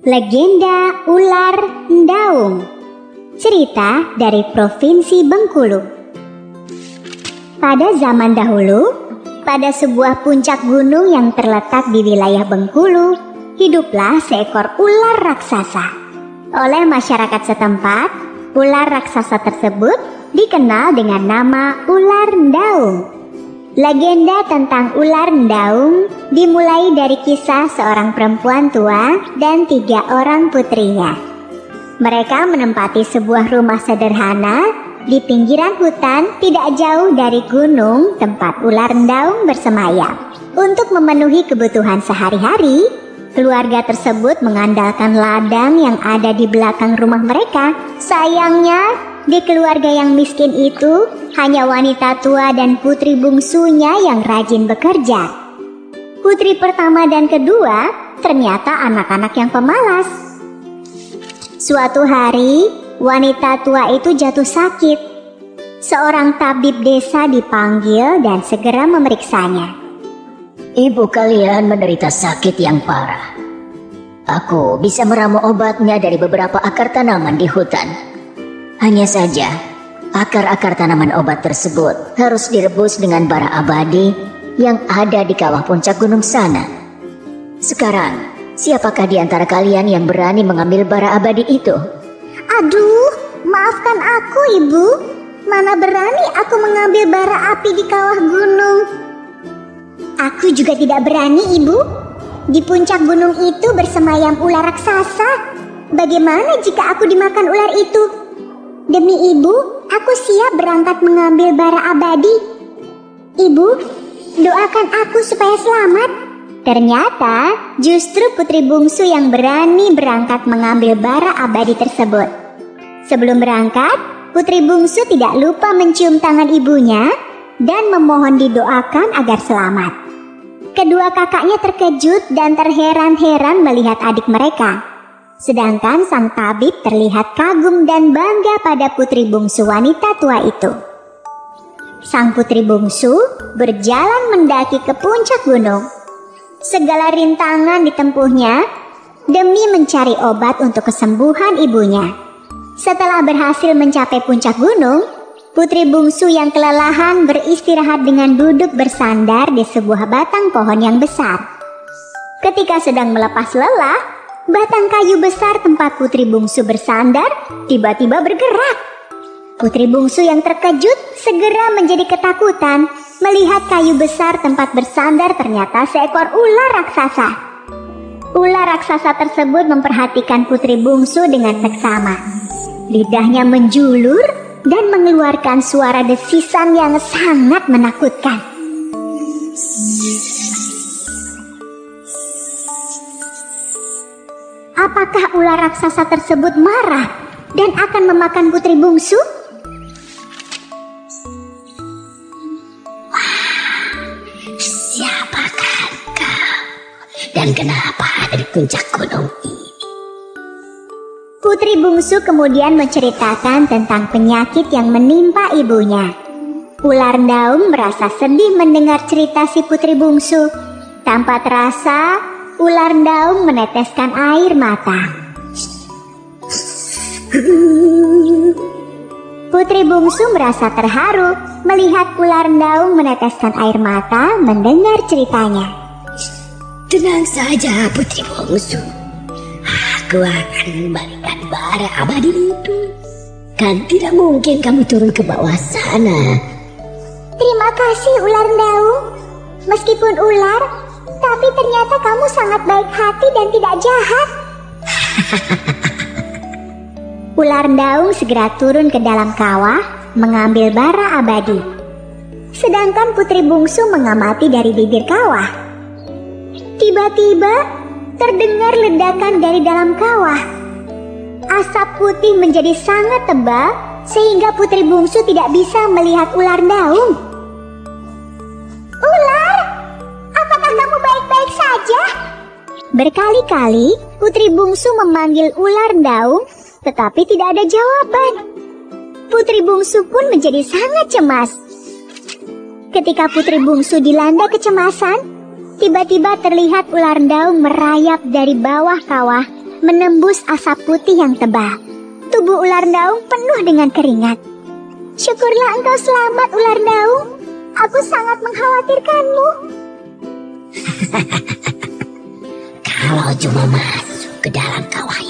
Legenda Ular Ndaung. Cerita dari Provinsi Bengkulu. Pada zaman dahulu, pada sebuah puncak gunung yang terletak di wilayah Bengkulu, hiduplah seekor ular raksasa. Oleh masyarakat setempat, ular raksasa tersebut dikenal dengan nama Ular Ndaung. Legenda tentang Ular Ndaung dimulai dari kisah seorang perempuan tua dan 3 orang putrinya. Mereka menempati sebuah rumah sederhana di pinggiran hutan tidak jauh dari gunung tempat Ular Ndaung bersemayam. Untuk memenuhi kebutuhan sehari-hari, keluarga tersebut mengandalkan ladang yang ada di belakang rumah mereka. Sayangnya, di keluarga yang miskin itu, hanya wanita tua dan putri bungsunya yang rajin bekerja. Putri pertama dan kedua ternyata anak-anak yang pemalas. Suatu hari, wanita tua itu jatuh sakit. Seorang tabib desa dipanggil dan segera memeriksanya. Ibu kalian menderita sakit yang parah. Aku bisa meramu obatnya dari beberapa akar tanaman di hutan. Hanya saja, akar-akar tanaman obat tersebut harus direbus dengan bara abadi yang ada di kawah puncak gunung sana. Sekarang, siapakah di antara kalian yang berani mengambil bara abadi itu? Aduh, maafkan aku, Ibu. Mana berani aku mengambil bara api di kawah gunung. Aku juga tidak berani, Ibu. Di puncak gunung itu bersemayam ular raksasa. Bagaimana jika aku dimakan ular itu? Demi Ibu, aku siap berangkat mengambil bara abadi. Ibu, doakan aku supaya selamat. Ternyata justru putri bungsu yang berani berangkat mengambil bara abadi tersebut. Sebelum berangkat, putri bungsu tidak lupa mencium tangan ibunya dan memohon didoakan agar selamat. Kedua kakaknya terkejut dan terheran-heran melihat adik mereka. Sedangkan sang tabib terlihat kagum dan bangga pada putri bungsu wanita tua itu. Sang putri bungsu berjalan mendaki ke puncak gunung. Segala rintangan ditempuhnya demi mencari obat untuk kesembuhan ibunya. Setelah berhasil mencapai puncak gunung, putri bungsu yang kelelahan beristirahat dengan duduk bersandar di sebuah batang pohon yang besar. Ketika sedang melepas lelah, batang kayu besar tempat putri bungsu bersandar tiba-tiba bergerak. Putri bungsu yang terkejut segera menjadi ketakutan melihat kayu besar tempat bersandar ternyata seekor ular raksasa. Ular raksasa tersebut memperhatikan putri bungsu dengan seksama. Lidahnya menjulur dan mengeluarkan suara desisan yang sangat menakutkan. Apakah ular raksasa tersebut marah dan akan memakan putri bungsu? Wah, siapakah kau? Dan kenapa ada di puncak gunung ini? Putri bungsu kemudian menceritakan tentang penyakit yang menimpa ibunya. Ular Ndaung merasa sedih mendengar cerita si putri bungsu. Tanpa terasa, Ular Ndaung meneteskan air mata. Putri bungsu merasa terharu melihat Ular Ndaung meneteskan air mata mendengar ceritanya. Tenang saja putri bungsu. Aku akan mengembalikan bara abadi itu. Kan tidak mungkin kamu turun ke bawah sana. Terima kasih Ular Ndaung. Meskipun ular, tapi ternyata kamu sangat baik hati dan tidak jahat. Ular Ndaung segera turun ke dalam kawah mengambil bara abadi. Sedangkan putri bungsu mengamati dari bibir kawah. Tiba-tiba terdengar ledakan dari dalam kawah. Asap putih menjadi sangat tebal sehingga putri bungsu tidak bisa melihat Ular Ndaung. Ular, apakah kamu baik-baik saja? Berkali-kali putri bungsu memanggil Ular Ndaung, tetapi tidak ada jawaban. Putri bungsu pun menjadi sangat cemas. Ketika putri bungsu dilanda kecemasan, tiba-tiba terlihat Ular Ndaung merayap dari bawah kawah menembus asap putih yang tebal. Tubuh ular daung penuh dengan keringat. Syukurlah engkau selamat, ular daung. Aku sangat mengkhawatirkanmu. Kalau cuma masuk ke dalam kawah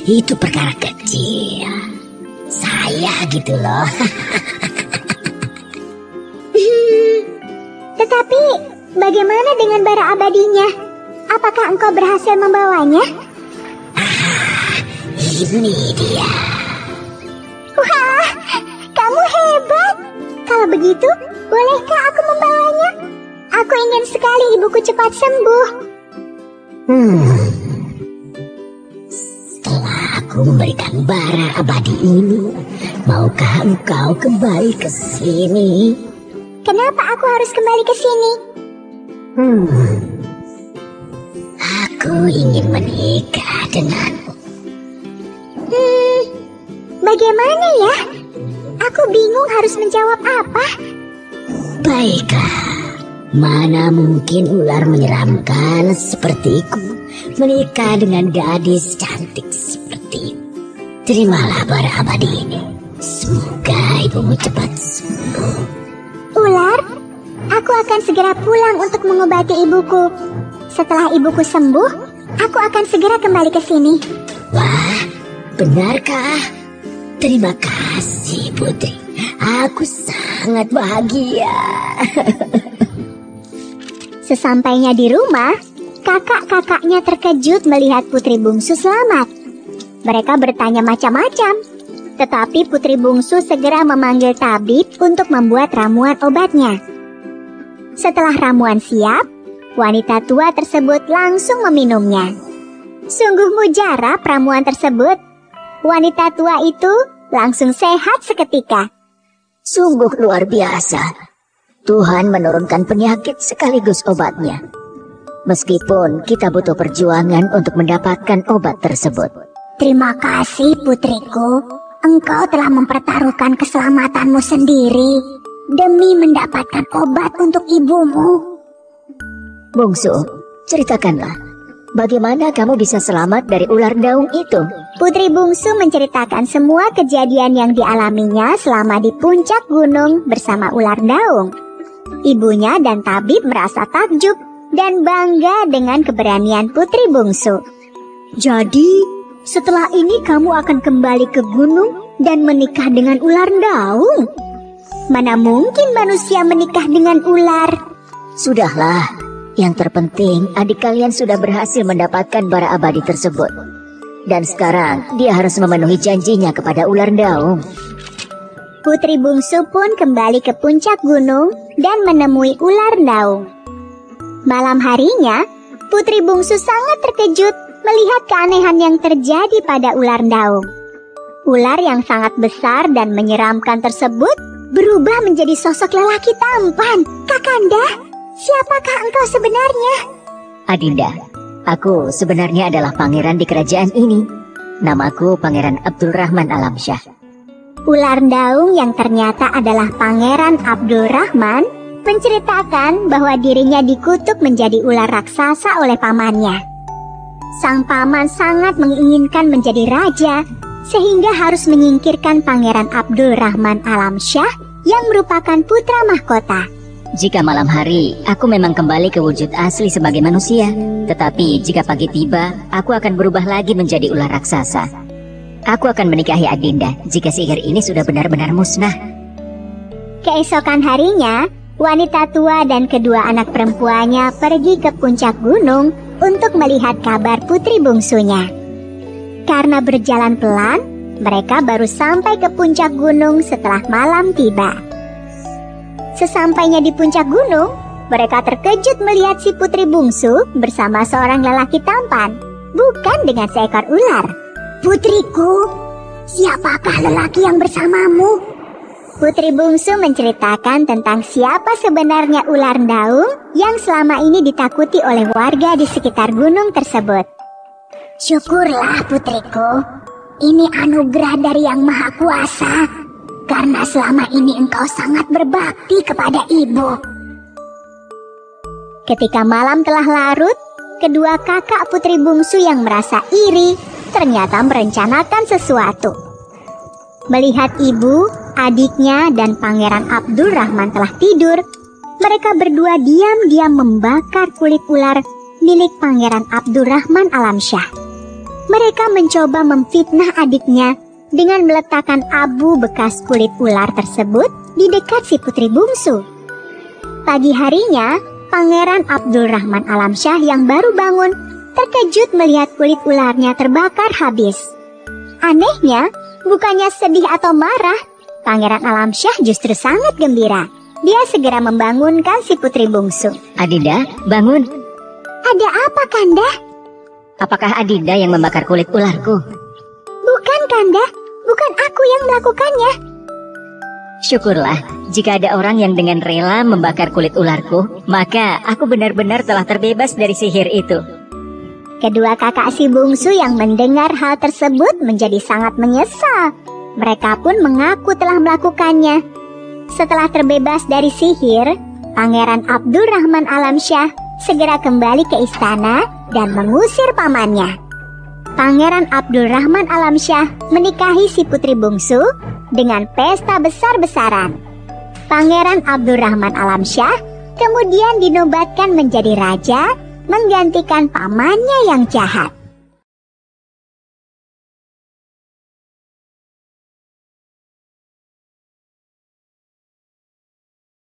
itu perkara kecil. Saya gitu loh. Tetapi bagaimana dengan bara abadinya? Apakah engkau berhasil membawanya? Ini dia. Wah, kamu hebat. Kalau begitu, bolehkah aku membawanya? Aku ingin sekali ibuku cepat sembuh. Setelah aku memberikan bara abadi ini, maukah engkau kembali ke sini? Kenapa aku harus kembali ke sini? Aku ingin menikah denganmu. Bagaimana ya? Aku bingung harus menjawab apa. Baiklah, mana mungkin ular menyeramkan sepertiku menikah dengan gadis cantik seperti itu. Terimalah bara abadi ini. Semoga ibumu cepat sembuh. Ular, aku akan segera pulang untuk mengobati ibuku. Setelah ibuku sembuh, aku akan segera kembali ke sini. Wah, benarkah? Terima kasih, Putri. Aku sangat bahagia. Sesampainya di rumah, kakak-kakaknya terkejut melihat putri bungsu selamat. Mereka bertanya macam-macam, tetapi putri bungsu segera memanggil tabib untuk membuat ramuan obatnya. Setelah ramuan siap, wanita tua tersebut langsung meminumnya. Sungguh mujarab ramuan tersebut. Wanita tua itu langsung sehat seketika. Sungguh luar biasa. Tuhan menurunkan penyakit sekaligus obatnya. Meskipun kita butuh perjuangan untuk mendapatkan obat tersebut. Terima kasih putriku. Engkau telah mempertaruhkan keselamatanmu sendiri demi mendapatkan obat untuk ibumu. Bungsu, ceritakanlah. Bagaimana kamu bisa selamat dari ular daung itu? Putri bungsu menceritakan semua kejadian yang dialaminya selama di puncak gunung bersama ular daung. Ibunya dan tabib merasa takjub dan bangga dengan keberanian putri bungsu. Jadi, setelah ini kamu akan kembali ke gunung dan menikah dengan ular daung? Mana mungkin manusia menikah dengan ular? Sudahlah. Yang terpenting, adik kalian sudah berhasil mendapatkan bara abadi tersebut. Dan sekarang, dia harus memenuhi janjinya kepada ular daung. Putri bungsu pun kembali ke puncak gunung dan menemui ular daung. Malam harinya, putri bungsu sangat terkejut melihat keanehan yang terjadi pada ular daung. Ular yang sangat besar dan menyeramkan tersebut berubah menjadi sosok lelaki tampan. Kakanda, siapakah engkau sebenarnya? Adinda, aku sebenarnya adalah pangeran di kerajaan ini. Namaku Pangeran Abdulrahman Alamsyah. Ular daung yang ternyata adalah Pangeran Abdulrahman menceritakan bahwa dirinya dikutuk menjadi ular raksasa oleh pamannya. Sang paman sangat menginginkan menjadi raja, sehingga harus menyingkirkan Pangeran Abdulrahman Alamsyah yang merupakan putra mahkota. Jika malam hari, aku memang kembali ke wujud asli sebagai manusia. Tetapi jika pagi tiba, aku akan berubah lagi menjadi ular raksasa. Aku akan menikahi Adinda jika sihir ini sudah benar-benar musnah. Keesokan harinya, wanita tua dan kedua anak perempuannya pergi ke puncak gunung untuk melihat kabar putri bungsunya. Karena berjalan pelan, mereka baru sampai ke puncak gunung setelah malam tiba. Sesampainya di puncak gunung, mereka terkejut melihat si putri bungsu bersama seorang lelaki tampan, bukan dengan seekor ular. Putriku, siapakah lelaki yang bersamamu? Putri bungsu menceritakan tentang siapa sebenarnya ular daung yang selama ini ditakuti oleh warga di sekitar gunung tersebut. Syukurlah putriku, ini anugerah dari Yang Maha Kuasa. Karena selama ini engkau sangat berbakti kepada ibu. Ketika malam telah larut, kedua kakak putri bungsu yang merasa iri ternyata merencanakan sesuatu. Melihat ibu, adiknya, dan Pangeran Abdurrahman telah tidur, mereka berdua diam-diam membakar kulit ular milik Pangeran Abdurrahman Alamsyah. Mereka mencoba memfitnah adiknya dengan meletakkan abu bekas kulit ular tersebut di dekat si putri bungsu. Pagi harinya, Pangeran Abdurrahman Alamsyah yang baru bangun terkejut melihat kulit ularnya terbakar habis. Anehnya, bukannya sedih atau marah, Pangeran Alamsyah justru sangat gembira. Dia segera membangunkan si putri bungsu. Adinda, bangun. Ada apa, Kanda? Apakah Adinda yang membakar kulit ularku? Bukan, Kanda. Bukan aku yang melakukannya. Syukurlah, jika ada orang yang dengan rela membakar kulit ularku, maka aku benar-benar telah terbebas dari sihir itu. Kedua kakak si bungsu yang mendengar hal tersebut menjadi sangat menyesal. Mereka pun mengaku telah melakukannya. Setelah terbebas dari sihir, Pangeran Abdurrahman Alamsyah segera kembali ke istana dan mengusir pamannya. Pangeran Abdurrahman Alamsyah menikahi si putri bungsu dengan pesta besar-besaran. Pangeran Abdurrahman Alamsyah kemudian dinobatkan menjadi raja, menggantikan pamannya yang jahat.